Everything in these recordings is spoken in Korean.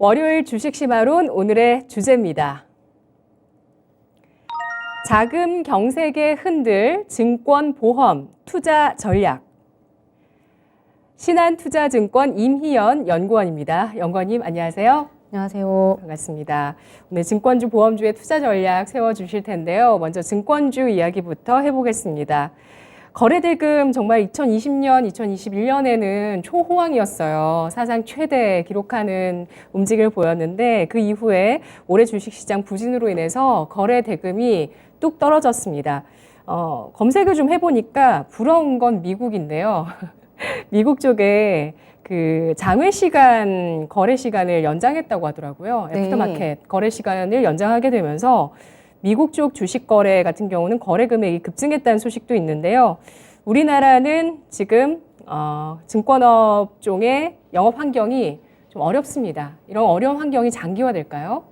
월요일 주식시마론 오늘의 주제입니다. 자금 경색에 흔들 증권 보험 투자 전략. 신한투자증권 임희연 연구원입니다. 연구원님 안녕하세요. 안녕하세요. 반갑습니다. 오늘 증권주 보험주의 투자 전략 세워주실 텐데요. 먼저 증권주 이야기부터 해보겠습니다. 거래대금 정말 2020년, 2021년에는 초호황이었어요. 사상 최대 기록하는 움직임을 보였는데 그 이후에 올해 주식시장 부진으로 인해서 거래대금이 뚝 떨어졌습니다. 검색을 좀 해보니까 부러운 건 미국인데요. 미국 쪽에 그 장외 시간, 거래 시간을 연장했다고 하더라고요. 네. 애프터마켓 거래 시간을 연장하게 되면서 미국 쪽 주식 거래 같은 경우는 거래 금액이 급증했다는 소식도 있는데요. 우리나라는 지금 증권업종의 영업 환경이 좀 어렵습니다. 이런 어려운 환경이 장기화될까요?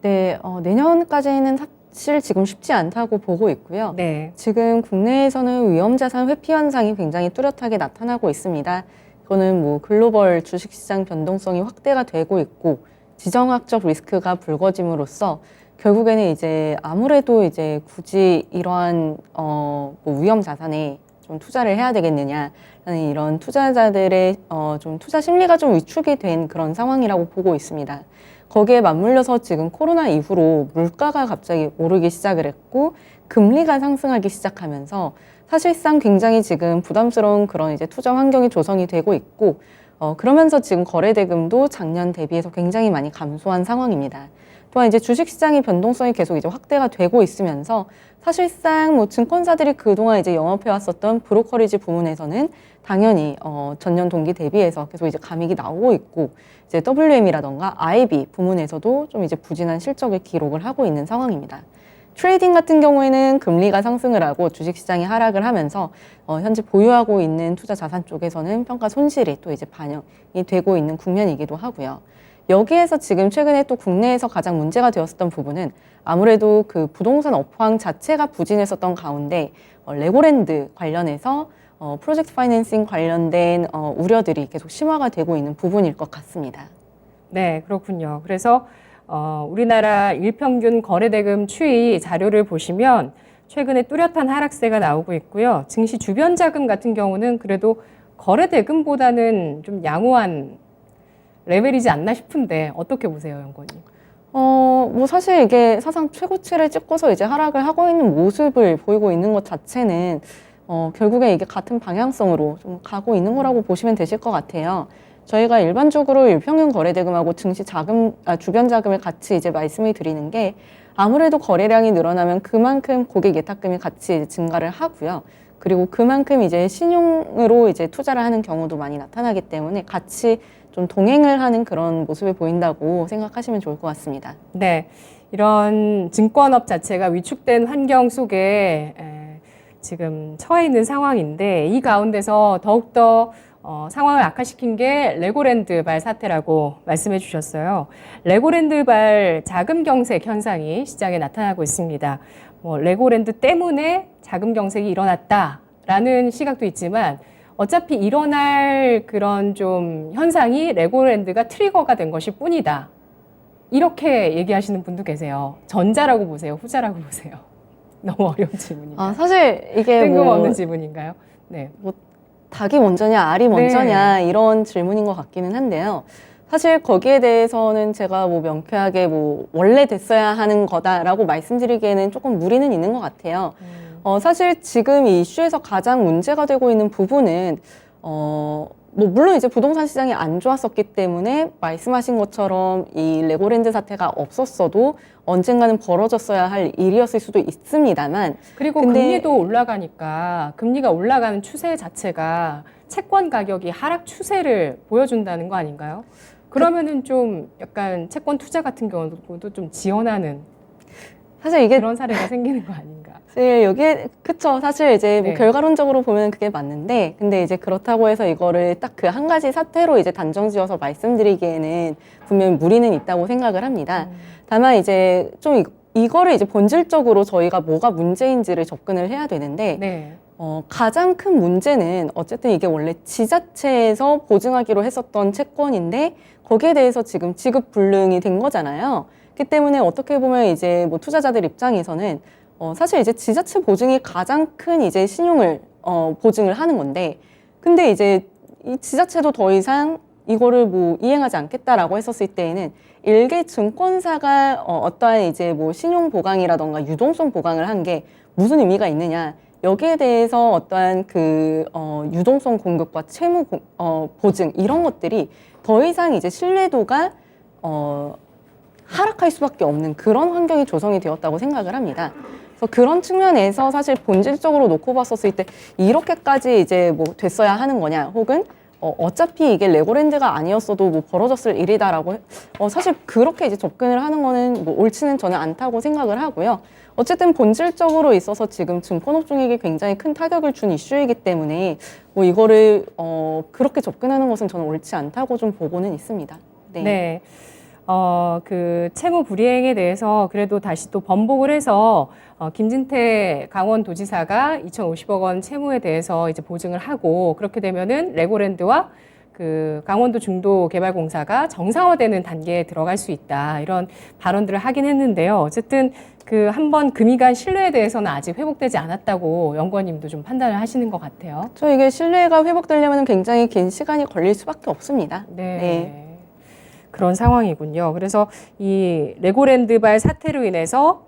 네, 내년까지는 사실 지금 쉽지 않다고 보고 있고요. 네. 지금 국내에서는 위험자산 회피 현상이 굉장히 뚜렷하게 나타나고 있습니다. 이거는 뭐 글로벌 주식시장 변동성이 확대가 되고 있고 지정학적 리스크가 불거짐으로써 결국에는 이제 아무래도 이제 굳이 이러한 뭐 위험 자산에 좀 투자를 해야 되겠느냐라는 이런 투자자들의 좀 투자 심리가 좀 위축이 된 그런 상황이라고 보고 있습니다. 거기에 맞물려서 지금 코로나 이후로 물가가 갑자기 오르기 시작을 했고 금리가 상승하기 시작하면서 사실상 굉장히 지금 부담스러운 그런 이제 투자 환경이 조성이 되고 있고 그러면서 지금 거래대금도 작년 대비해서 굉장히 많이 감소한 상황입니다. 또한 이제 주식시장의 변동성이 계속 이제 확대가 되고 있으면서 사실상 뭐 증권사들이 그동안 이제 영업해왔었던 브로커리지 부문에서는 당연히 전년 동기 대비해서 계속 이제 감익이 나오고 있고 이제 WM이라던가 IB 부문에서도 좀 이제 부진한 실적을 기록을 하고 있는 상황입니다. 트레이딩 같은 경우에는 금리가 상승을 하고 주식시장이 하락을 하면서 현재 보유하고 있는 투자 자산 쪽에서는 평가 손실이 또 이제 반영이 되고 있는 국면이기도 하고요. 여기에서 지금 최근에 또 국내에서 가장 문제가 되었었던 부분은 아무래도 그 부동산 업황 자체가 부진했었던 가운데 레고랜드 관련해서 프로젝트 파이낸싱 관련된 우려들이 계속 심화가 되고 있는 부분일 것 같습니다. 네, 그렇군요. 그래서 우리나라 일평균 거래대금 추이 자료를 보시면 최근에 뚜렷한 하락세가 나오고 있고요. 증시 주변 자금 같은 경우는 그래도 거래대금보다는 좀 양호한 레벨이지 않나 싶은데 어떻게 보세요, 연구원님? 뭐 사실 이게 사상 최고치를 찍고서 이제 하락을 하고 있는 모습을 보이고 있는 것 자체는 결국에 이게 같은 방향성으로 좀 가고 있는 거라고 보시면 되실 것 같아요. 저희가 일반적으로 일평균 거래대금하고 증시 자금, 주변 자금을 같이 이제 말씀을 드리는 게 아무래도 거래량이 늘어나면 그만큼 고객 예탁금이 같이 이제 증가를 하고요. 그리고 그만큼 이제 신용으로 이제 투자를 하는 경우도 많이 나타나기 때문에 같이 좀 동행을 하는 그런 모습을 보인다고 생각하시면 좋을 것 같습니다. 네, 이런 증권업 자체가 위축된 환경 속에 지금 처해 있는 상황인데 이 가운데서 더욱더 상황을 악화시킨 게 레고랜드발 사태라고 말씀해 주셨어요. 레고랜드발 자금 경색 현상이 시장에 나타나고 있습니다. 뭐 레고랜드 때문에 자금 경색이 일어났다라는 시각도 있지만 어차피 일어날 그런 좀 현상이 레고랜드가 트리거가 된 것일 뿐이다. 이렇게 얘기하시는 분도 계세요. 전자라고 보세요? 후자라고 보세요? 너무 어려운 질문인가요? 사실 이게 뜬금없는 질문인가요? 네. 뭐 닭이 먼저냐 알이 먼저냐 이런 질문인 것 같기는 한데요. 사실 거기에 대해서는 제가 뭐 명쾌하게 뭐 원래 됐어야 하는 거다라고 말씀드리기에는 조금 무리는 있는 것 같아요. 사실 지금 이 이슈에서 가장 문제가 되고 있는 부분은 뭐 물론 이제 부동산 시장이 안 좋았었기 때문에 말씀하신 것처럼 이 레고랜드 사태가 없었어도 언젠가는 벌어졌어야 할 일이었을 수도 있습니다만 그리고 금리도 올라가니까 금리가 올라가는 추세 자체가 채권 가격이 하락 추세를 보여준다는 거 아닌가요? 그러면은 좀 약간 채권 투자 같은 경우도 좀 지원하는 사실 이게 그런 사례가 생기는 거 아닌가? 사실 여기에 그쵸. 사실 이제 뭐 네. 결과론적으로 보면 그게 맞는데, 근데 이제 그렇다고 해서 이거를 딱 그 한 가지 사태로 이제 단정지어서 말씀드리기에는 분명히 무리는 있다고 생각을 합니다. 다만 이제 좀 이거를 이제 본질적으로 저희가 뭐가 문제인지를 접근을 해야 되는데 네. 가장 큰 문제는 어쨌든 이게 원래 지자체에서 보증하기로 했었던 채권인데 거기에 대해서 지금 지급 불능이 된 거잖아요. 그렇기 때문에 어떻게 보면 이제 뭐 투자자들 입장에서는 사실 이제 지자체 보증이 가장 큰 이제 신용을 보증을 하는 건데 근데 이제 이 지자체도 더 이상 이거를 뭐 이행하지 않겠다라고 했었을 때에는 일개 증권사가 어떠한 이제 뭐 신용 보강이라던가 유동성 보강을 한 게 무슨 의미가 있느냐 여기에 대해서 어떠한 그 유동성 공급과 채무 보증 이런 것들이 더 이상 이제 신뢰도가 하락할 수밖에 없는 그런 환경이 조성이 되었다고 생각을 합니다. 그래서 그런 측면에서 사실 본질적으로 놓고 봤었을 때 이렇게까지 이제 뭐 됐어야 하는 거냐 혹은 어차피 이게 레고랜드가 아니었어도 뭐 벌어졌을 일이다라고 사실 그렇게 이제 접근을 하는 거는 뭐 옳지는 저는 않다고 생각을 하고요. 어쨌든 본질적으로 있어서 지금 증권업종에게 굉장히 큰 타격을 준 이슈이기 때문에 뭐 이거를 그렇게 접근하는 것은 저는 옳지 않다고 좀 보고는 있습니다. 네. 네. 그 채무 불이행에 대해서 그래도 다시 또 번복을 해서 김진태 강원도지사가 2,050억 원 채무에 대해서 이제 보증을 하고 그렇게 되면은 레고랜드와 그 강원도 중도개발공사가 정상화되는 단계에 들어갈 수 있다 이런 발언들을 하긴 했는데요. 어쨌든 그 한번 금이 간 신뢰에 대해서는 아직 회복되지 않았다고 연구원님도 좀 판단을 하시는 것 같아요. 저 이게 신뢰가 회복되려면 굉장히 긴 시간이 걸릴 수밖에 없습니다. 네. 그런 상황이군요. 그래서 이 레고랜드발 사태로 인해서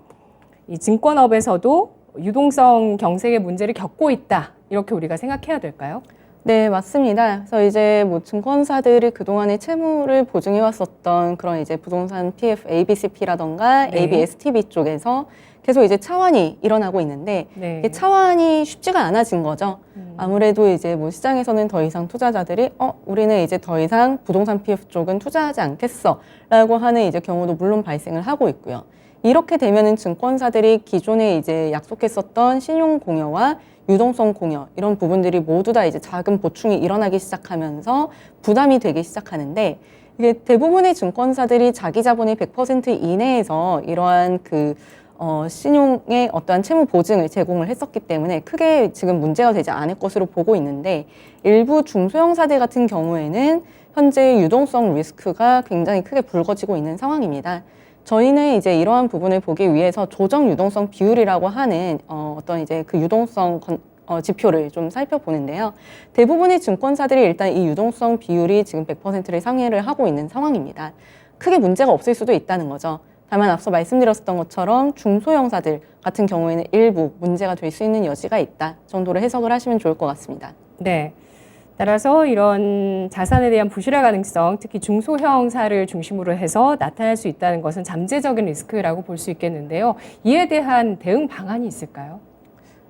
이 증권업에서도 유동성 경색의 문제를 겪고 있다. 이렇게 우리가 생각해야 될까요? 네, 맞습니다. 그래서 이제 뭐 증권사들이 그동안에 채무를 보증해 왔었던 그런 이제 부동산 PF, ABCP라던가 네. ABSTB 쪽에서 계속 이제 차환이 일어나고 있는데 네. 이게 차환이 쉽지가 않아진 거죠. 아무래도 이제 뭐 시장에서는 더 이상 투자자들이 우리는 이제 더 이상 부동산 PF 쪽은 투자하지 않겠어라고 하는 이제 경우도 물론 발생을 하고 있고요. 이렇게 되면은 증권사들이 기존에 이제 약속했었던 신용 공여와 유동성 공여 이런 부분들이 모두 다 이제 자금 보충이 일어나기 시작하면서 부담이 되기 시작하는데 이게 대부분의 증권사들이 자기 자본의 100% 이내에서 이러한 그 신용의 어떠한 채무 보증을 제공을 했었기 때문에 크게 지금 문제가 되지 않을 것으로 보고 있는데 일부 중소형사들 같은 경우에는 현재 유동성 리스크가 굉장히 크게 불거지고 있는 상황입니다. 저희는 이제 이러한 부분을 보기 위해서 조정 유동성 비율이라고 하는 어떤 이제 그 유동성 지표를 좀 살펴보는데요. 대부분의 증권사들이 일단 이 유동성 비율이 지금 100%를 상회를 하고 있는 상황입니다. 크게 문제가 없을 수도 있다는 거죠. 다만 앞서 말씀드렸던 것처럼 중소형사들 같은 경우에는 일부 문제가 될 수 있는 여지가 있다 정도로 해석을 하시면 좋을 것 같습니다. 네. 따라서 이런 자산에 대한 부실화 가능성, 특히 중소형사를 중심으로 해서 나타날 수 있다는 것은 잠재적인 리스크라고 볼 수 있겠는데요. 이에 대한 대응 방안이 있을까요?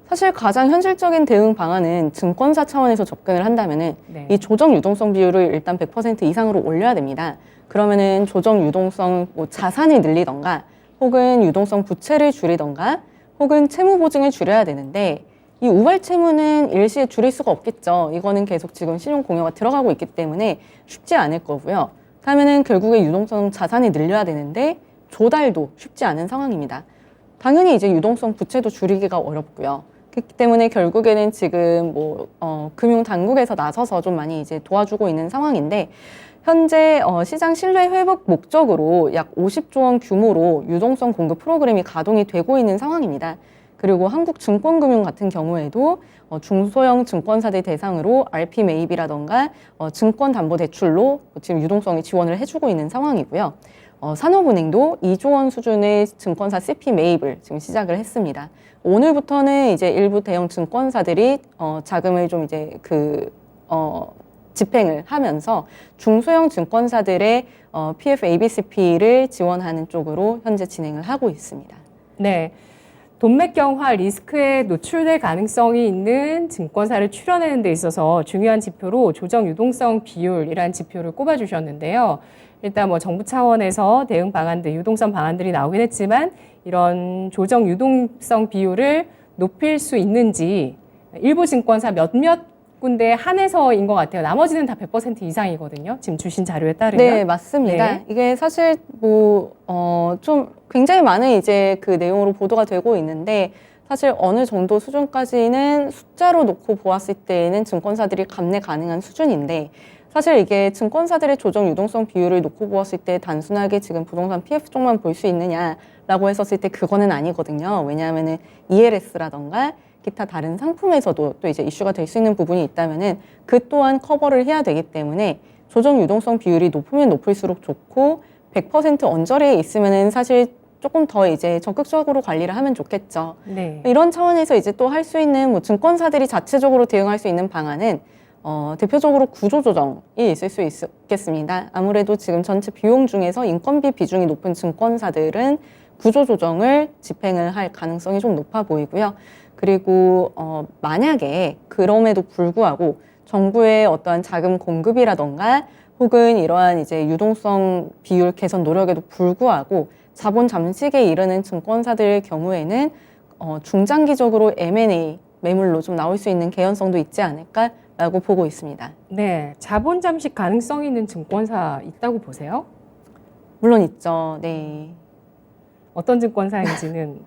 사실 가장 현실적인 대응 방안은 증권사 차원에서 접근을 한다면은 네. 이 조정 유동성 비율을 일단 100% 이상으로 올려야 됩니다. 그러면은 조정 유동성 뭐 자산을 늘리던가 혹은 유동성 부채를 줄이던가 혹은 채무 보증을 줄여야 되는데 이 우발 채무는 일시에 줄일 수가 없겠죠. 이거는 계속 지금 신용 공여가 들어가고 있기 때문에 쉽지 않을 거고요. 그러면은 결국에 유동성 자산이 늘려야 되는데 조달도 쉽지 않은 상황입니다. 당연히 이제 유동성 부채도 줄이기가 어렵고요. 그렇기 때문에 결국에는 지금 뭐 금융 당국에서 나서서 좀 많이 이제 도와주고 있는 상황인데 현재 시장 신뢰 회복 목적으로 약 50조 원 규모로 유동성 공급 프로그램이 가동이 되고 있는 상황입니다. 그리고 한국증권금융 같은 경우에도 중소형 증권사들 대상으로 RPMAB라던가 증권담보대출로 지금 유동성에 지원을 해주고 있는 상황이고요. 산업은행도 2조 원 수준의 증권사 CP 매입을 지금 시작을 했습니다. 오늘부터는 이제 일부 대형 증권사들이 자금을 좀 이제 집행을 하면서 중소형 증권사들의 PF ABCP를 지원하는 쪽으로 현재 진행을 하고 있습니다. 네. 돈맥경화 리스크에 노출될 가능성이 있는 증권사를 추려내는 데 있어서 중요한 지표로 조정 유동성 비율이라는 지표를 꼽아주셨는데요. 일단 뭐 정부 차원에서 대응 방안들, 유동성 방안들이 나오긴 했지만 이런 조정 유동성 비율을 높일 수 있는지 일부 증권사 몇몇 네. 196군데 한해서인 것 같아요. 나머지는 다 100% 이상이거든요. 지금 주신 자료에 따르면. 네, 맞습니다. 네. 이게 사실 좀 굉장히 많은 이제 그 내용으로 보도가 되고 있는데 사실 어느 정도 수준까지는 숫자로 놓고 보았을 때에는 증권사들이 감내 가능한 수준인데 사실 이게 증권사들의 조정 유동성 비율을 놓고 보았을 때 단순하게 지금 부동산 PF 쪽만 볼 수 있느냐라고 했었을 때 그거는 아니거든요. 왜냐하면은 ELS라던가 기타 다른 상품에서도 또 이제 이슈가 될 수 있는 부분이 있다면은 그 또한 커버를 해야 되기 때문에 조정 유동성 비율이 높으면 높을수록 좋고 100% 언저리에 있으면은 사실 조금 더 이제 적극적으로 관리를 하면 좋겠죠. 네. 이런 차원에서 이제 또 할 수 있는 뭐 증권사들이 자체적으로 대응할 수 있는 방안은 대표적으로 구조조정이 있을 수 있겠습니다. 아무래도 지금 전체 비용 중에서 인건비 비중이 높은 증권사들은 구조조정을 집행을 할 가능성이 좀 높아 보이고요. 그리고 만약에 그럼에도 불구하고 정부의 어떠한 자금 공급이라던가 혹은 이러한 이제 유동성 비율 개선 노력에도 불구하고 자본 잠식에 이르는 증권사들의 경우에는 중장기적으로 M&A 매물로 좀 나올 수 있는 개연성도 있지 않을까라고 보고 있습니다. 네. 자본 잠식 가능성이 있는 증권사 있다고 보세요? 물론 있죠. 네. 어떤 증권사인지는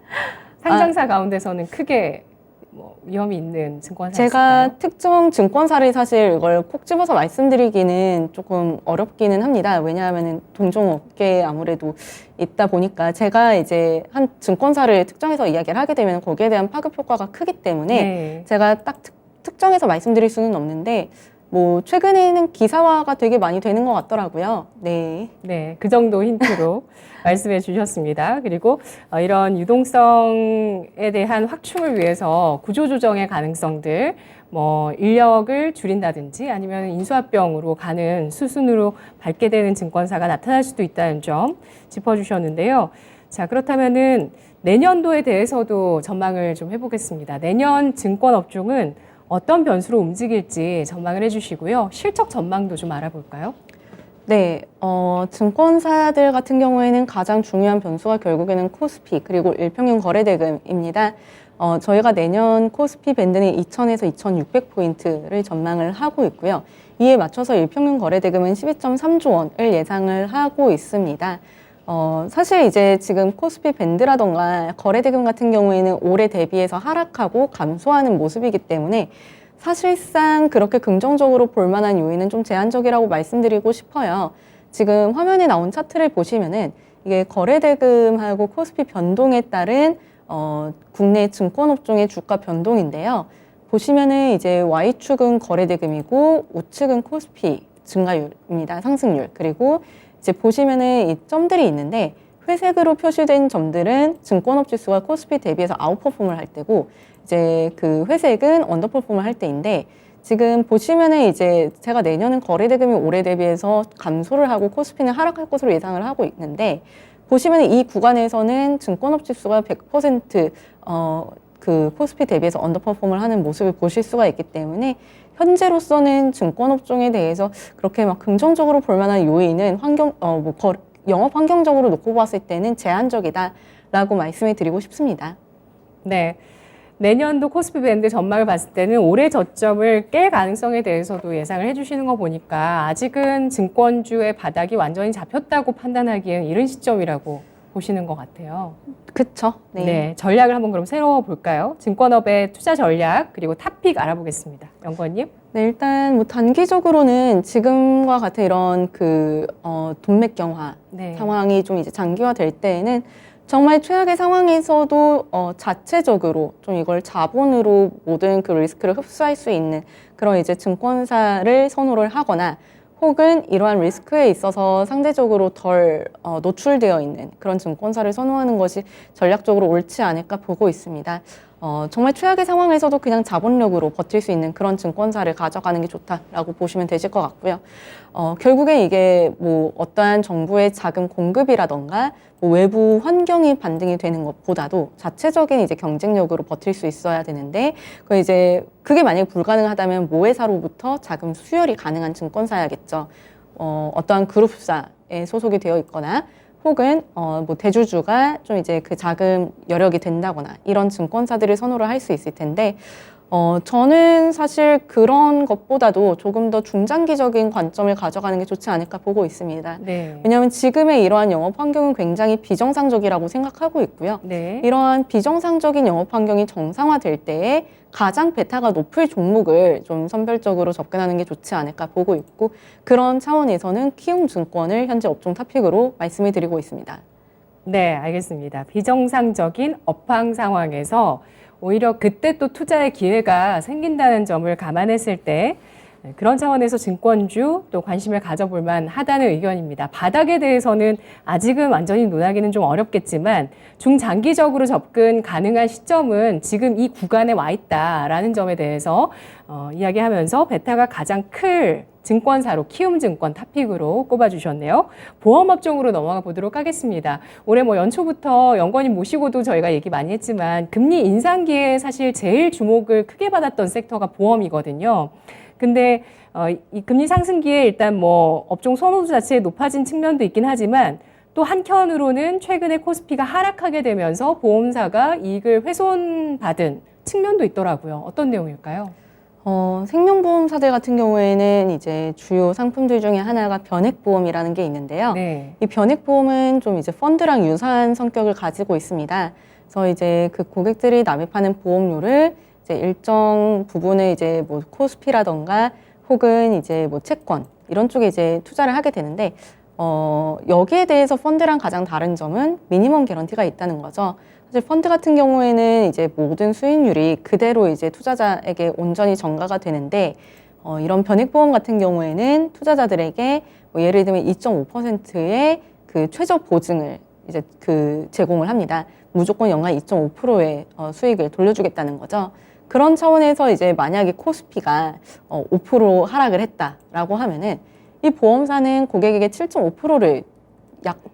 상장사 가운데서는 크게 뭐 위험이 있는 증권사 제가 있을까요? 특정 증권사를 사실 이걸 콕 집어서 말씀드리기는 조금 어렵기는 합니다. 왜냐하면 동종업계에 아무래도 있다 보니까 제가 이제 한 증권사를 특정해서 이야기를 하게 되면 거기에 대한 파급 효과가 크기 때문에 네. 제가 딱 특정해서 말씀드릴 수는 없는데 뭐 최근에는 기사화가 되게 많이 되는 것 같더라고요. 네. 네, 그 정도 힌트로 말씀해 주셨습니다. 그리고 이런 유동성에 대한 확충을 위해서 구조조정의 가능성들, 뭐 인력을 줄인다든지 아니면 인수합병으로 가는 수순으로 밟게 되는 증권사가 나타날 수도 있다는 점 짚어주셨는데요. 자, 그렇다면은 내년도에 대해서도 전망을 좀 해보겠습니다. 내년 증권 업종은 어떤 변수로 움직일지 전망을 해주시고요. 실적 전망도 좀 알아볼까요? 네, 증권사들 같은 경우에는 가장 중요한 변수가 결국에는 코스피 그리고 일평균 거래대금입니다. 저희가 내년 코스피 밴드는 2000에서 2600포인트를 전망을 하고 있고요. 이에 맞춰서 일평균 거래대금은 12.3조 원을 예상을 하고 있습니다. 사실 이제 지금 코스피 밴드라던가 거래대금 같은 경우에는 올해 대비해서 하락하고 감소하는 모습이기 때문에 사실상 그렇게 긍정적으로 볼 만한 요인은 좀 제한적이라고 말씀드리고 싶어요. 지금 화면에 나온 차트를 보시면은 이게 거래대금하고 코스피 변동에 따른 국내 증권업종의 주가 변동인데요. 보시면은 이제 Y축은 거래대금이고 U축은 코스피 증가율입니다. 상승률. 그리고 이제 보시면은 이 점들이 있는데 회색으로 표시된 점들은 증권업 지수가 코스피 대비해서 아웃퍼폼을 할 때고 이제 그 회색은 언더퍼폼을 할 때인데 지금 보시면은 이제 제가 내년은 거래대금이 올해 대비해서 감소를 하고 코스피는 하락할 것으로 예상을 하고 있는데 보시면은 이 구간에서는 증권업 지수가 100% 그 코스피 대비해서 언더퍼폼을 하는 모습을 보실 수가 있기 때문에 현재로서는 증권업종에 대해서 그렇게 막 긍정적으로 볼 만한 요인은 영업 환경적으로 놓고 봤을 때는 제한적이다라고 말씀을 드리고 싶습니다. 네. 내년도 코스피 밴드 전망을 봤을 때는 올해 저점을 깰 가능성에 대해서도 예상을 해주시는 거 보니까 아직은 증권주의 바닥이 완전히 잡혔다고 판단하기엔 이른 시점이라고 보시는 것 같아요. 그쵸? 네. 네. 전략을 한번 그럼 세워볼까요? 증권업의 투자 전략 그리고 탑픽 알아보겠습니다. 연구원님. 네, 일단 뭐 단기적으로는 지금과 같은 이런 돈맥 경화 네. 상황이 좀 이제 장기화될 때에는 정말 최악의 상황에서도 자체적으로 좀 이걸 자본으로 모든 그 리스크를 흡수할 수 있는 그런 이제 증권사를 선호를 하거나 혹은 이러한 리스크에 있어서 상대적으로 덜 노출되어 있는 그런 증권사를 선호하는 것이 전략적으로 옳지 않을까 보고 있습니다. 정말 최악의 상황에서도 그냥 자본력으로 버틸 수 있는 그런 증권사를 가져가는 게 좋다라고 보시면 되실 것 같고요. 결국에 이게 뭐 어떠한 정부의 자금 공급이라던가 뭐 외부 환경이 반등이 되는 것보다도 자체적인 이제 경쟁력으로 버틸 수 있어야 되는데 그게 만약에 불가능하다면 모회사로부터 자금 수혈이 가능한 증권사야겠죠. 어떠한 그룹사에 소속이 되어 있거나 혹은 뭐 대주주가 좀 이제 그 자금 여력이 된다거나 이런 증권사들을 선호를 할 수 있을 텐데 저는 사실 그런 것보다도 조금 더 중장기적인 관점을 가져가는 게 좋지 않을까 보고 있습니다. 네. 왜냐하면 지금의 이러한 영업 환경은 굉장히 비정상적이라고 생각하고 있고요. 네. 이러한 비정상적인 영업 환경이 정상화될 때에 가장 베타가 높을 종목을 좀 선별적으로 접근하는 게 좋지 않을까 보고 있고, 그런 차원에서는 키움증권을 현재 업종 탑픽으로 말씀을 드리고 있습니다. 네, 알겠습니다. 비정상적인 업황 상황에서 오히려 그때 또 투자의 기회가 생긴다는 점을 감안했을 때 그런 차원에서 증권주 또 관심을 가져볼 만하다는 의견입니다. 바닥에 대해서는 아직은 완전히 논하기는 좀 어렵겠지만 중장기적으로 접근 가능한 시점은 지금 이 구간에 와 있다라는 점에 대해서 이야기하면서 베타가 가장 클 증권사로 키움증권 탑픽으로 꼽아주셨네요. 보험업종으로 넘어가 보도록 하겠습니다. 올해 연초부터 연구원님 모시고도 저희가 얘기 많이 했지만 금리 인상기에 사실 제일 주목을 크게 받았던 섹터가 보험이거든요. 근데 이 금리 상승기에 일단 업종 선호도 자체에 높아진 측면도 있긴 하지만 또 한편으로는 최근에 코스피가 하락하게 되면서 보험사가 이익을 훼손받은 측면도 있더라고요. 어떤 내용일까요? 생명보험사들 같은 경우에는 이제 주요 상품들 중에 하나가 변액보험이라는 게 있는데요. 네. 이 변액보험은 좀 이제 펀드랑 유사한 성격을 가지고 있습니다. 그래서 이제 그 고객들이 납입하는 보험료를 이제 일정 부분을 이제 코스피라던가 혹은 이제 채권 이런 쪽에 이제 투자를 하게 되는데, 여기에 대해서 펀드랑 가장 다른 점은 미니멈 개런티가 있다는 거죠. 사실 펀드 같은 경우에는 이제 모든 수익률이 그대로 이제 투자자에게 온전히 전가가 되는데, 이런 변액보험 같은 경우에는 투자자들에게 예를 들면 2.5%의 그 최저 보증을 이제 제공을 합니다. 무조건 연간 2.5%의 수익을 돌려주겠다는 거죠. 그런 차원에서 이제 만약에 코스피가 5% 하락을 했다라고 하면은 이 보험사는 고객에게 7.5%를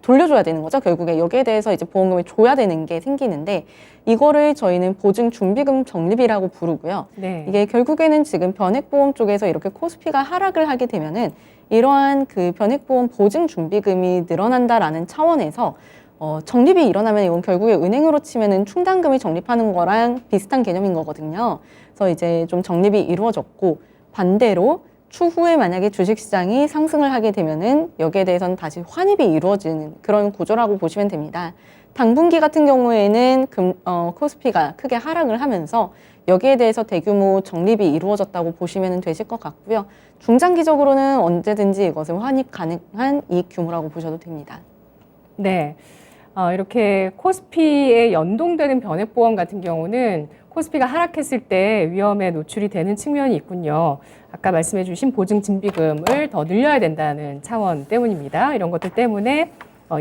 돌려줘야 되는 거죠. 결국에 여기에 대해서 이제 보험금을 줘야 되는 게 생기는데, 이거를 저희는 보증 준비금 적립이라고 부르고요. 네. 이게 결국에는 지금 변액보험 쪽에서 이렇게 코스피가 하락을 하게 되면은 이러한 그 변액보험 보증 준비금이 늘어난다라는 차원에서 적립이 일어나면 이건 결국에 은행으로 치면은 충당금을 적립하는 거랑 비슷한 개념인 거거든요. 그래서 이제 좀 적립이 이루어졌고, 반대로 추후에 만약에 주식시장이 상승을 하게 되면은 여기에 대해서는 다시 환입이 이루어지는 그런 구조라고 보시면 됩니다. 당분기 같은 경우에는 코스피가 크게 하락을 하면서 여기에 대해서 대규모 적립이 이루어졌다고 보시면 되실 것 같고요. 중장기적으로는 언제든지 이것을 환입 가능한 이익 규모라고 보셔도 됩니다. 네. 이렇게 코스피에 연동되는 변액보험 같은 경우는 코스피가 하락했을 때 위험에 노출이 되는 측면이 있군요. 아까 말씀해 주신 보증준비금을 더 늘려야 된다는 차원 때문입니다. 이런 것들 때문에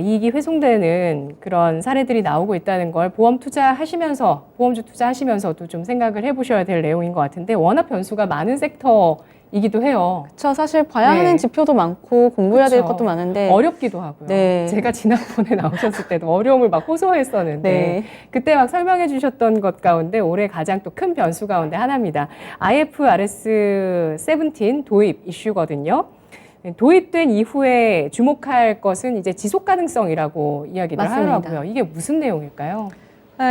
이익이 훼손되는 그런 사례들이 나오고 있다는 걸 보험주 투자하시면서도 좀 생각을 해보셔야 될 내용인 것 같은데, 워낙 변수가 많은 섹터이기도 해요. 그렇죠. 사실 봐야 네. 하는 지표도 많고 공부해야 될 그쵸. 것도 많은데 어렵기도 하고요. 네. 제가 지난번에 나오셨을 때도 어려움을 막 호소했었는데 네. 그때 막 설명해 주셨던 것 가운데 올해 가장 또 큰 변수 가운데 하나입니다. IFRS 17 도입 이슈거든요. 도입된 이후에 주목할 것은 이제 지속 가능성이라고 이야기를 맞습니다. 하더라고요. 이게 무슨 내용일까요?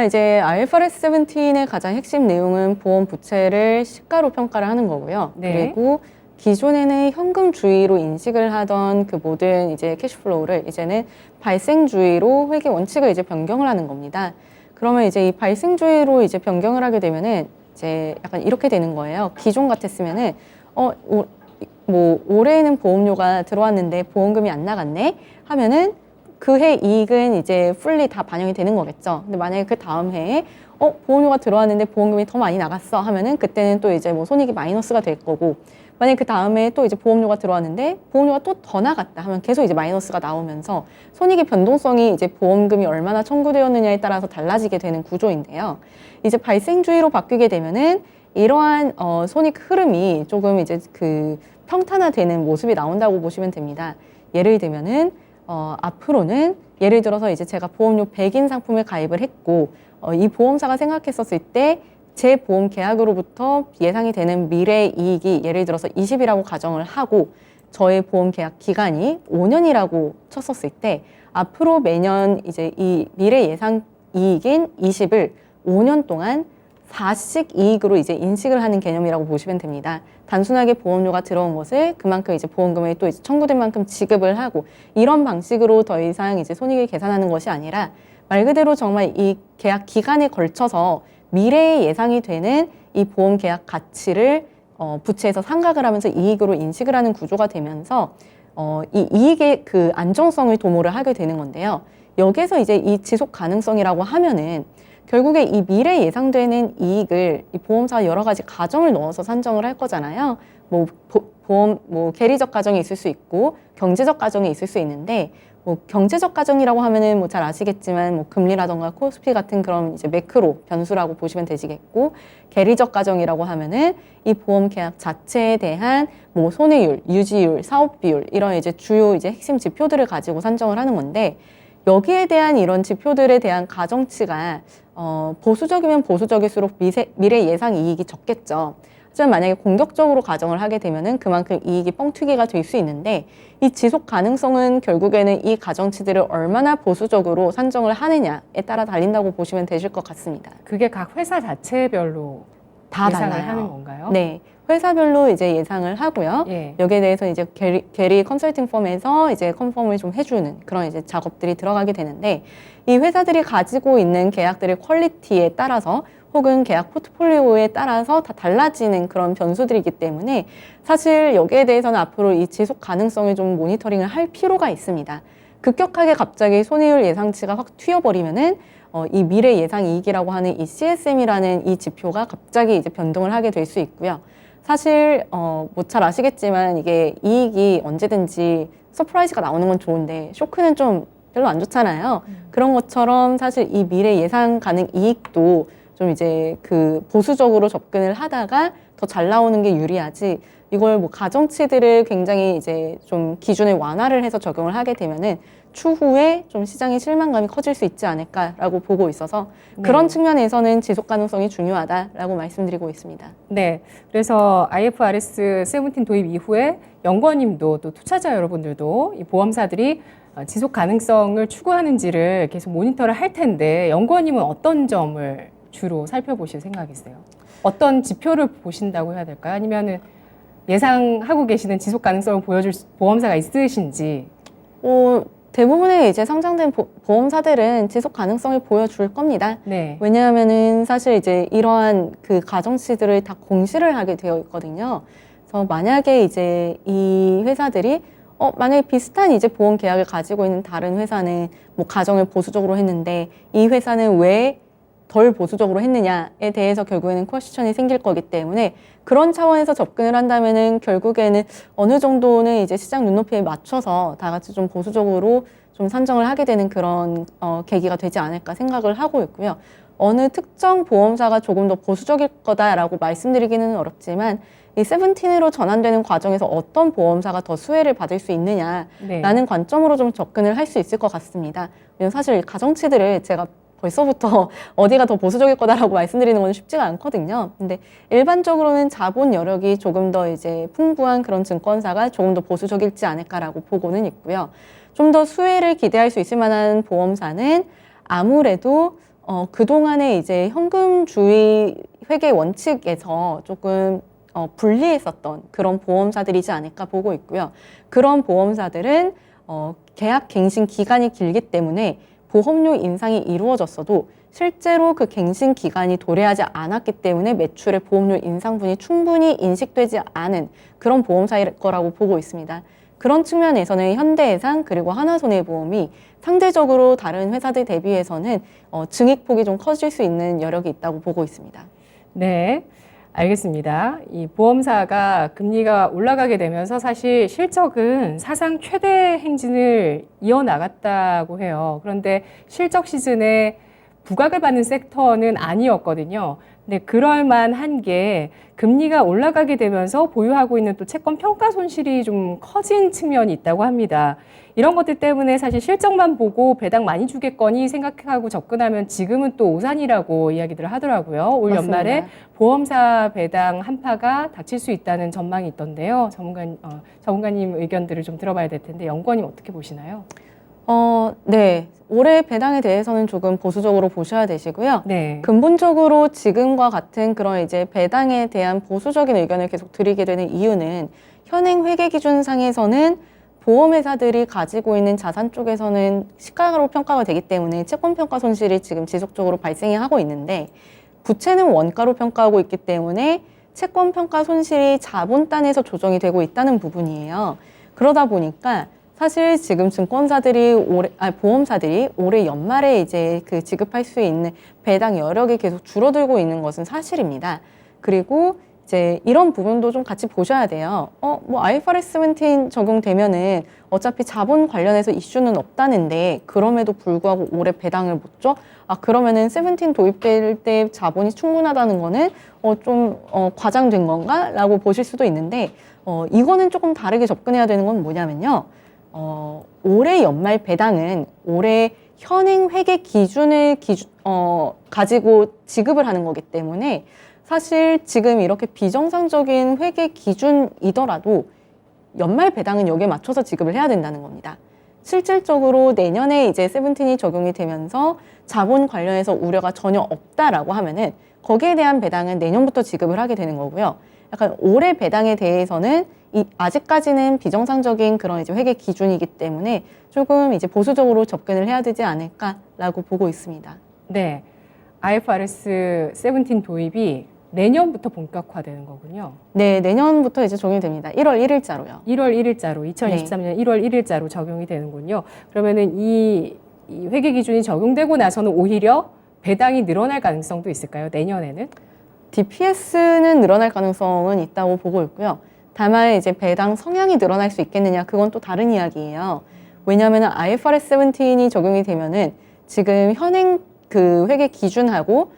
이제 IFRS 17의 가장 핵심 내용은 보험 부채를 시가로 평가를 하는 거고요. 네. 그리고 기존에는 현금주의로 인식을 하던 그 모든 이제 캐시플로우를 이제는 발생주의로 회계 원칙을 이제 변경을 하는 겁니다. 그러면 이제 이 발생주의로 이제 변경을 하게 되면은 이제 약간 이렇게 되는 거예요. 기존 같았으면은 올해에는 보험료가 들어왔는데 보험금이 안 나갔네 하면은 그 해 이익은 이제 풀리 다 반영이 되는 거겠죠. 근데 만약에 그 다음 해에 보험료가 들어왔는데 보험금이 더 많이 나갔어 하면은 그때는 또 이제 손익이 마이너스가 될 거고, 만약에 그 다음에 또 이제 보험료가 들어왔는데 보험료가 또 더 나갔다 하면 계속 이제 마이너스가 나오면서 손익의 변동성이 이제 보험금이 얼마나 청구되었느냐에 따라서 달라지게 되는 구조인데요. 이제 발생주의로 바뀌게 되면은 이러한 손익 흐름이 조금 이제 평탄화되는 모습이 나온다고 보시면 됩니다. 예를 들면은 앞으로는 예를 들어서 이제 제가 보험료 100인 상품을 가입을 했고, 이 보험사가 생각했었을 때 제 보험 계약으로부터 예상이 되는 미래 이익이 예를 들어서 20이라고 가정을 하고 저의 보험 계약 기간이 5년이라고 쳤었을 때, 앞으로 매년 이제 이 미래 예상 이익인 20을 5년 동안 사식 이익으로 이제 인식을 하는 개념이라고 보시면 됩니다. 단순하게 보험료가 들어온 것을 그만큼 이제 보험금액이 또 이제 청구된 만큼 지급을 하고 이런 방식으로 더 이상 이제 손익을 계산하는 것이 아니라 말 그대로 정말 이 계약 기간에 걸쳐서 미래에 예상이 되는 이 보험 계약 가치를 부채에서 상각을 하면서 이익으로 인식을 하는 구조가 되면서 이 이익의 그 안정성을 도모를 하게 되는 건데요. 여기서 이제 이 지속 가능성이라고 하면은 결국에 이 미래 예상되는 이익을 이 보험사가 여러 가지 가정을 넣어서 산정을 할 거잖아요. 뭐 보험 계리적 가정이 있을 수 있고 경제적 가정이 있을 수 있는데 경제적 가정이라고 하면은 잘 아시겠지만 금리라던가 코스피 같은 그런 이제 매크로 변수라고 보시면 되시겠고 계리적 가정이라고 하면은 이 보험 계약 자체에 대한 손해율, 유지율, 사업 비율 이런 이제 주요 이제 핵심 지표들을 가지고 산정을 하는 건데 여기에 대한 이런 지표들에 대한 가정치가 보수적이면 보수적일수록 미래 예상 이익이 적겠죠. 하지만 만약에 공격적으로 가정을 하게 되면은 그만큼 이익이 뻥튀기가 될 수 있는데 이 지속 가능성은 결국에는 이 가정치들을 얼마나 보수적으로 산정을 하느냐에 따라 달린다고 보시면 되실 것 같습니다. 그게 각 회사 자체별로 다 예상을 달라요. 하는 건가요? 네. 회사별로 이제 예상을 하고요. 예. 여기에 대해서 이제 게리 컨설팅 펌에서 이제 컨펌을 좀 해주는 그런 이제 작업들이 들어가게 되는데 이 회사들이 가지고 있는 계약들의 퀄리티에 따라서 혹은 계약 포트폴리오에 따라서 다 달라지는 그런 변수들이기 때문에 사실 여기에 대해서는 앞으로 이 지속 가능성을 좀 모니터링을 할 필요가 있습니다. 급격하게 갑자기 손해율 예상치가 확 튀어버리면은 이 미래 예상 이익이라고 하는 이 CSM이라는 이 지표가 갑자기 이제 변동을 하게 될 수 있고요. 사실 잘 아시겠지만 이게 이익이 언제든지 서프라이즈가 나오는 건 좋은데 쇼크는 좀 별로 안 좋잖아요. 그런 것처럼 사실 이 미래 예상 가능 이익도 좀 이제 그 보수적으로 접근을 하다가 더 잘 나오는 게 유리하지 이걸 가정치들을 굉장히 이제 좀 기준을 완화를 해서 적용을 하게 되면은 추후에 좀 시장의 실망감이 커질 수 있지 않을까라고 보고 있어서 그런 측면에서는 지속 가능성이 중요하다라고 말씀드리고 있습니다. 네. 그래서 IFRS 17 도입 이후에 연구원님도 또 투자자 여러분들도 이 보험사들이 지속 가능성을 추구하는지를 계속 모니터를 할 텐데 연구원님은 어떤 점을 주로 살펴보실 생각이세요? 어떤 지표를 보신다고 해야 될까요? 아니면은 예상하고 계시는 지속 가능성을 보여줄 보험사가 있으신지? 대부분의 이제 상장된 보험사들은 지속 가능성을 보여줄 겁니다. 네. 왜냐하면은 사실 이제 이러한 그 가정치들을 다 공시를 하게 되어 있거든요. 그래서 만약에 이제 이 회사들이 만약에 비슷한 이제 보험 계약을 가지고 있는 다른 회사는 가정을 보수적으로 했는데 이 회사는 왜 덜 보수적으로 했느냐에 대해서 결국에는 퀘스천이 생길 거기 때문에 그런 차원에서 접근을 한다면은 결국에는 어느 정도는 이제 시장 눈높이에 맞춰서 다 같이 좀 보수적으로 좀 산정을 하게 되는 그런 계기가 되지 않을까 생각을 하고 있고요. 어느 특정 보험사가 조금 더 보수적일 거다라고 말씀드리기는 어렵지만 이 17으로 전환되는 과정에서 어떤 보험사가 더 수혜를 받을 수 있느냐라는 관점으로 좀 접근을 할 수 있을 것 같습니다. 왜냐면 사실 가정치들을 제가 벌써부터 어디가 더 보수적일 거다라고 말씀드리는 건 쉽지가 않거든요. 근데 일반적으로는 자본 여력이 조금 더 이제 풍부한 그런 증권사가 조금 더 보수적일지 않을까라고 보고는 있고요. 좀 더 수혜를 기대할 수 있을 만한 보험사는 아무래도 그동안에 이제 현금주의 회계 원칙에서 조금 불리했었던 그런 보험사들이지 않을까 보고 있고요. 그런 보험사들은 계약 갱신 기간이 길기 때문에 보험료 인상이 이루어졌어도 실제로 그 갱신 기간이 도래하지 않았기 때문에 매출의 보험료 인상분이 충분히 인식되지 않은 그런 보험사일 거라고 보고 있습니다. 그런 측면에서는 현대해상 그리고 하나손해보험이 상대적으로 다른 회사들 대비해서는 증액폭이 좀 커질 수 있는 여력이 있다고 보고 있습니다. 네. 알겠습니다. 이 보험사가 금리가 올라가게 되면서 사실 실적은 사상 최대 행진을 이어나갔다고 해요. 그런데 실적 시즌에 부각을 받는 섹터는 아니었거든요. 근데 그럴 만한 게 금리가 올라가게 되면서 보유하고 있는 또 채권 평가 손실이 좀 커진 측면이 있다고 합니다. 이런 것들 때문에 사실 실적만 보고 배당 많이 주겠거니 생각하고 접근하면 지금은 또 오산이라고 이야기들을 하더라고요. 올 맞습니다. 연말에 보험사 배당 한파가 닥칠 수 있다는 전망이 있던데요. 전문가님 의견들을 좀 들어봐야 될 텐데 연구원님 어떻게 보시나요? 네. 올해 배당에 대해서는 조금 보수적으로 보셔야 되시고요. 네. 근본적으로 지금과 같은 그런 이제 배당에 대한 보수적인 의견을 계속 드리게 되는 이유는 현행 회계기준상에서는 보험회사들이 가지고 있는 자산 쪽에서는 시가로 평가가 되기 때문에 채권평가 손실이 지금 지속적으로 발생이 하고 있는데 부채는 원가로 평가하고 있기 때문에 채권평가 손실이 자본단에서 조정이 되고 있다는 부분이에요. 그러다 보니까 사실 지금 증권사들이 보험사들이 올해 연말에 이제 그 지급할 수 있는 배당 여력이 계속 줄어들고 있는 것은 사실입니다. 그리고 이제 이런 부분도 좀 같이 보셔야 돼요. 뭐 IFRS 17 적용되면은 어차피 자본 관련해서 이슈는 없다는데 그럼에도 불구하고 올해 배당을 못 줘? 그러면은 17 도입될 때 자본이 충분하다는 거는 과장된 건가? 라고 보실 수도 있는데 이거는 조금 다르게 접근해야 되는 건 뭐냐면요. 올해 연말 배당은 올해 현행 회계 기준을 가지고 지급을 하는 거기 때문에 사실 지금 이렇게 비정상적인 회계 기준이더라도 연말 배당은 여기에 맞춰서 지급을 해야 된다는 겁니다. 실질적으로 내년에 이제 17이 적용이 되면서 자본 관련해서 우려가 전혀 없다라고 하면은 거기에 대한 배당은 내년부터 지급을 하게 되는 거고요. 약간 올해 배당에 대해서는 아직까지는 비정상적인 그런 이제 회계 기준이기 때문에 조금 이제 보수적으로 접근을 해야 되지 않을까라고 보고 있습니다. 네. IFRS 17 도입이 내년부터 본격화되는 거군요. 네, 내년부터 이제 적용이 됩니다. 1월 1일자로요. 1월 1일자로 2023년 1월 1일자로 적용이 되는군요. 그러면은 이 회계 기준이 적용되고 나서는 오히려 배당이 늘어날 가능성도 있을까요? 내년에는? DPS는 늘어날 가능성은 있다고 보고 있고요. 다만 이제 배당 성향이 늘어날 수 있겠느냐, 그건 또 다른 이야기예요. 왜냐하면 IFRS 17이 적용이 되면은 지금 현행 그 회계 기준하고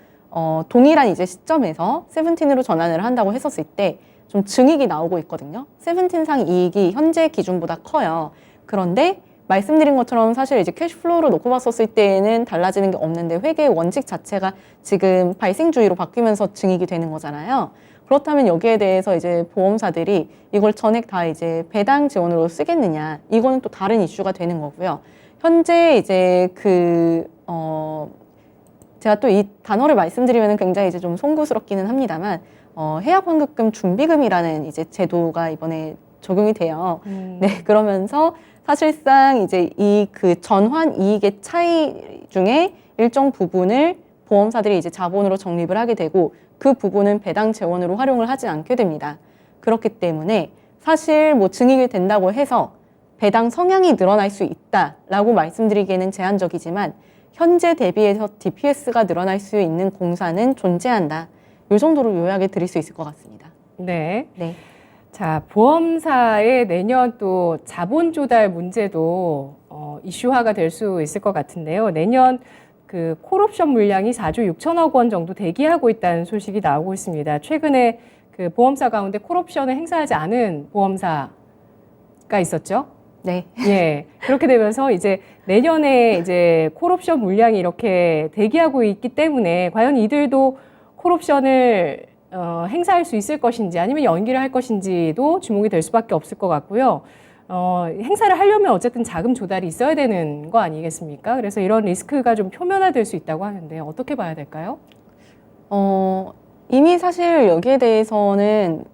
동일한 이제 시점에서 17으로 전환을 한다고 했었을 때 좀 증익이 나오고 있거든요. 17상 이익이 현재 기준보다 커요. 그런데 말씀드린 것처럼 사실 이제 캐시플로우로 놓고 봤었을 때에는 달라지는 게 없는데 회계 원칙 자체가 지금 발생주의로 바뀌면서 증익이 되는 거잖아요. 그렇다면 여기에 대해서 이제 보험사들이 이걸 전액 다 이제 배당 지원으로 쓰겠느냐, 이거는 또 다른 이슈가 되는 거고요. 현재 이제 제가 또 이 단어를 말씀드리면 굉장히 이제 좀 송구스럽기는 합니다만, 해약환급금 준비금이라는 이제 제도가 이번에 적용이 돼요. 네, 그러면서 사실상 이제 이 그 전환 이익의 차이 중에 일정 부분을 보험사들이 이제 자본으로 적립을 하게 되고 그 부분은 배당 재원으로 활용을 하지 않게 됩니다. 그렇기 때문에 사실 뭐 증액이 된다고 해서 배당 성향이 늘어날 수 있다라고 말씀드리기에는 제한적이지만 현재 대비해서 DPS가 늘어날 수 있는 공사는 존재한다. 이 정도로 요약해 드릴 수 있을 것 같습니다. 네. 네. 자, 보험사의 내년 또 자본 조달 문제도 이슈화가 될 수 있을 것 같은데요. 내년 그 콜옵션 물량이 4조 6천억 원 정도 대기하고 있다는 소식이 나오고 있습니다. 최근에 그 보험사 가운데 콜옵션을 행사하지 않은 보험사가 있었죠. 네. 예. 그렇게 되면서 이제 내년에 이제 콜옵션 물량이 이렇게 대기하고 있기 때문에 과연 이들도 콜옵션을 행사할 수 있을 것인지 아니면 연기를 할 것인지도 주목이 될 수밖에 없을 것 같고요. 행사를 하려면 어쨌든 자금 조달이 있어야 되는 거 아니겠습니까? 그래서 이런 리스크가 좀 표면화될 수 있다고 하는데 어떻게 봐야 될까요? 이미 사실 여기에 대해서는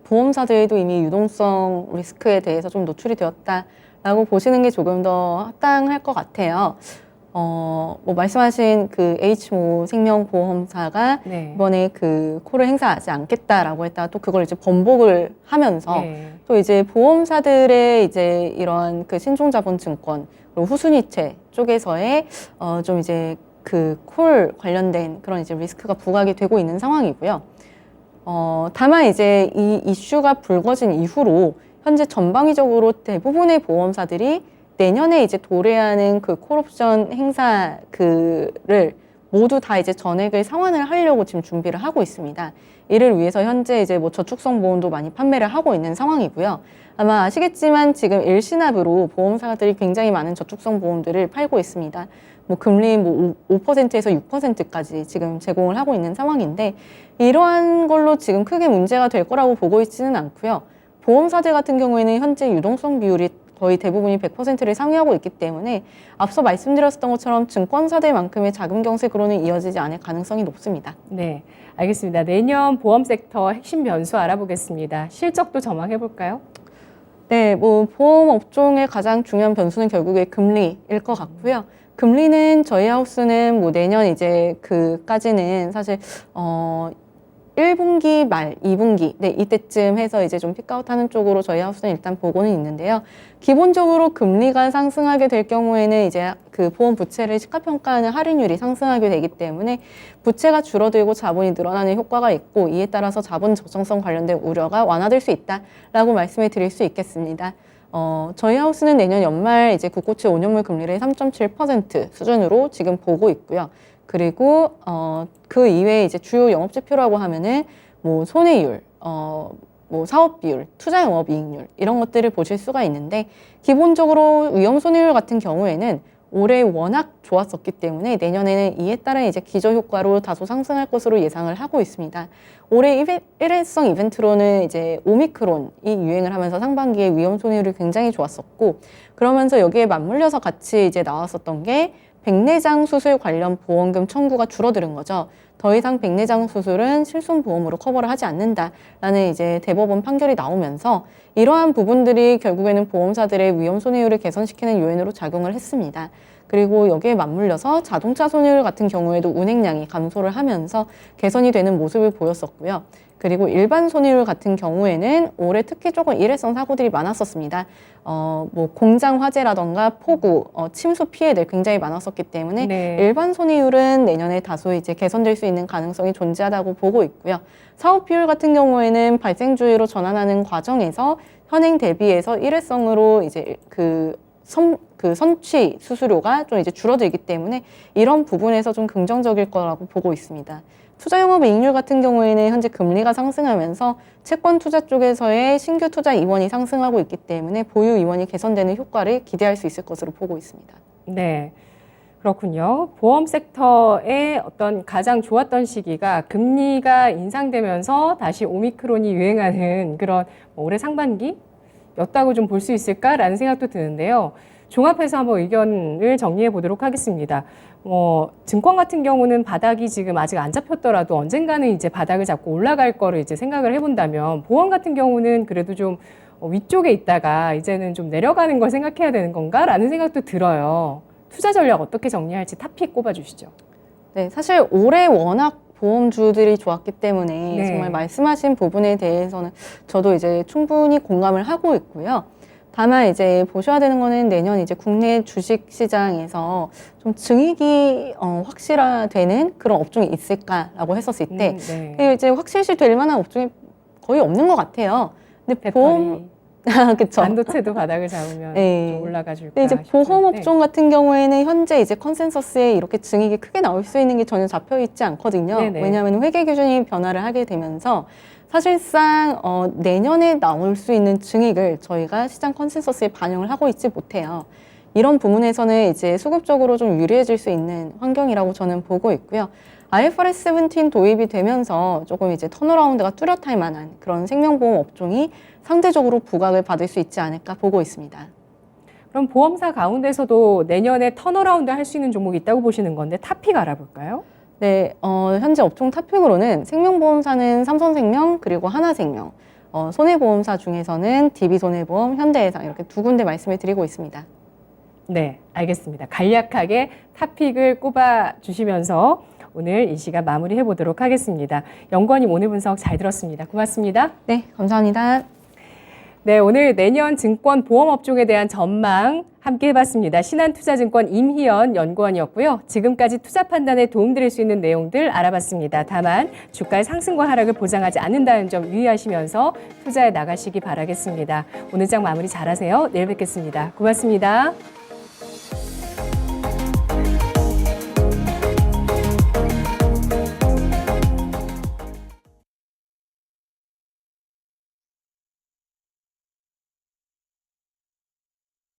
보험사들도 이미 유동성 리스크에 대해서 좀 노출이 되었다라고 보시는 게 조금 더 합당할 것 같아요. 뭐 말씀하신 그 H모 생명보험사가 네. 이번에 그 콜을 행사하지 않겠다라고 했다가 또 그걸 이제 번복을 하면서 네. 또 이제 보험사들의 이제 이런 그 신종자본증권 그리고 후순위채 쪽에서의 좀 이제 그 콜 관련된 그런 이제 리스크가 부각이 되고 있는 상황이고요. 다만 이제 이 이슈가 불거진 이후로 현재 전방위적으로 대부분의 보험사들이 내년에 이제 도래하는 그 콜옵션 행사 그를 모두 다 이제 전액을 상환을 하려고 지금 준비를 하고 있습니다. 이를 위해서 현재 이제 뭐 저축성 보험도 많이 판매를 하고 있는 상황이고요. 아마 아시겠지만 지금 일시납으로 보험사들이 굉장히 많은 저축성 보험들을 팔고 있습니다. 뭐 금리 뭐 5%에서 6%까지 지금 제공을 하고 있는 상황인데 이러한 걸로 지금 크게 문제가 될 거라고 보고 있지는 않고요. 보험사들 같은 경우에는 현재 유동성 비율이 거의 대부분이 100%를 상회하고 있기 때문에 앞서 말씀드렸던 것처럼 증권사들만큼의 자금 경색으로는 이어지지 않을 가능성이 높습니다. 네, 알겠습니다. 내년 보험 섹터 핵심 변수 알아보겠습니다. 실적도 전망해 볼까요? 네, 뭐 보험 업종의 가장 중요한 변수는 결국에 금리일 것 같고요. 금리는 저희 하우스는 뭐 내년 이제 그까지는 사실 1분기 말, 2분기, 네, 이때쯤 해서 이제 좀 픽아웃하는 쪽으로 저희 하우스는 일단 보고는 있는데요. 기본적으로 금리가 상승하게 될 경우에는 이제 그 보험 부채를 시가평가하는 할인율이 상승하게 되기 때문에 부채가 줄어들고 자본이 늘어나는 효과가 있고 이에 따라서 자본 적정성 관련된 우려가 완화될 수 있다라고 말씀을 드릴 수 있겠습니다. 저희 하우스는 내년 연말 이제 국고채 5년물 금리를 3.7% 수준으로 지금 보고 있고요. 그리고 그 이외에 이제 주요 영업 지표라고 하면은 뭐 손해율, 뭐 사업 비율, 투자 영업 이익률 이런 것들을 보실 수가 있는데 기본적으로 위험 손해율 같은 경우에는 올해 워낙 좋았었기 때문에 내년에는 이에 따른 이제 기저 효과로 다소 상승할 것으로 예상을 하고 있습니다. 올해 일회성 이벤트로는 이제 오미크론이 유행을 하면서 상반기에 위험 손해율이 굉장히 좋았었고 그러면서 여기에 맞물려서 같이 이제 나왔었던 게 백내장 수술 관련 보험금 청구가 줄어드는 거죠. 더 이상 백내장 수술은 실손보험으로 커버를 하지 않는다라는 이제 대법원 판결이 나오면서 이러한 부분들이 결국에는 보험사들의 위험 손해율을 개선시키는 요인으로 작용을 했습니다. 그리고 여기에 맞물려서 자동차 손해율 같은 경우에도 운행량이 감소를 하면서 개선이 되는 모습을 보였었고요. 그리고 일반 손해율 같은 경우에는 올해 특히 조금 일회성 사고들이 많았었습니다. 뭐 공장 화재라던가 폭우, 침수 피해들 굉장히 많았었기 때문에 네. 일반 손해율은 내년에 다소 이제 개선될 수 있는 가능성이 존재하다고 보고 있고요. 사업 비율 같은 경우에는 발생주의로 전환하는 과정에서 현행 대비해서 일회성으로 이제 선취 수수료가 좀 이제 줄어들기 때문에 이런 부분에서 좀 긍정적일 거라고 보고 있습니다. 투자 영업 이익률 같은 경우에는 현재 금리가 상승하면서 채권 투자 쪽에서의 신규 투자 이원이 상승하고 있기 때문에 보유 이원이 개선되는 효과를 기대할 수 있을 것으로 보고 있습니다. 네. 그렇군요. 보험 섹터의 어떤 가장 좋았던 시기가 금리가 인상되면서 다시 오미크론이 유행하는 그런 올해 상반기였다고 좀 볼 수 있을까라는 생각도 드는데요. 종합해서 한번 의견을 정리해 보도록 하겠습니다. 증권 같은 경우는 바닥이 지금 아직 안 잡혔더라도 언젠가는 이제 바닥을 잡고 올라갈 거를 이제 생각을 해본다면 보험 같은 경우는 그래도 좀 위쪽에 있다가 이제는 좀 내려가는 걸 생각해야 되는 건가라는 생각도 들어요. 투자 전략 어떻게 정리할지 탑픽 꼽아주시죠. 네, 사실 올해 워낙 보험주들이 좋았기 때문에 네. 정말 말씀하신 부분에 대해서는 저도 이제 충분히 공감을 하고 있고요. 다만 이제 보셔야 되는 거는 내년 이제 국내 주식 시장에서 좀 증익이 확실화되는 그런 업종이 있을까라고 했었을 때 네. 이제 확실시 될 만한 업종이 거의 없는 것 같아요. 근데 배터리, 그쵸. 반도체도 바닥을 잡으면 네. 좀 올라가 줄까 근데 이제 싶은데. 보험 업종 같은 경우에는 현재 이제 컨센서스에 이렇게 증익이 크게 나올 수 있는 게 전혀 잡혀 있지 않거든요. 네네. 왜냐하면 회계 기준이 변화를 하게 되면서 사실상 내년에 나올 수 있는 증익을 저희가 시장 컨센서스에 반영을 하고 있지 못해요. 이런 부분에서는 이제 수급적으로 좀 유리해질 수 있는 환경이라고 저는 보고 있고요. IFRS 17 도입이 되면서 조금 이제 턴어라운드가 뚜렷할 만한 그런 생명보험 업종이 상대적으로 부각을 받을 수 있지 않을까 보고 있습니다. 그럼 보험사 가운데서도 내년에 턴어라운드 할 수 있는 종목이 있다고 보시는 건데 탑픽 알아볼까요? 네, 현재 업종 탑픽으로는 생명보험사는 삼성생명 그리고 하나생명, 손해보험사 중에서는 DB손해보험, 현대해상 이렇게 두 군데 말씀을 드리고 있습니다. 네, 알겠습니다. 간략하게 탑픽을 꼽아주시면서 오늘 이 시간 마무리해 보도록 하겠습니다. 연구원님 오늘 분석 잘 들었습니다. 고맙습니다. 네, 감사합니다. 네, 오늘 내년 증권 보험 업종에 대한 전망 함께 해봤습니다. 신한투자증권 임희연 연구원이었고요. 지금까지 투자 판단에 도움드릴 수 있는 내용들 알아봤습니다. 다만 주가의 상승과 하락을 보장하지 않는다는 점 유의하시면서 투자에 나가시기 바라겠습니다. 오늘 장 마무리 잘하세요. 내일 뵙겠습니다. 고맙습니다.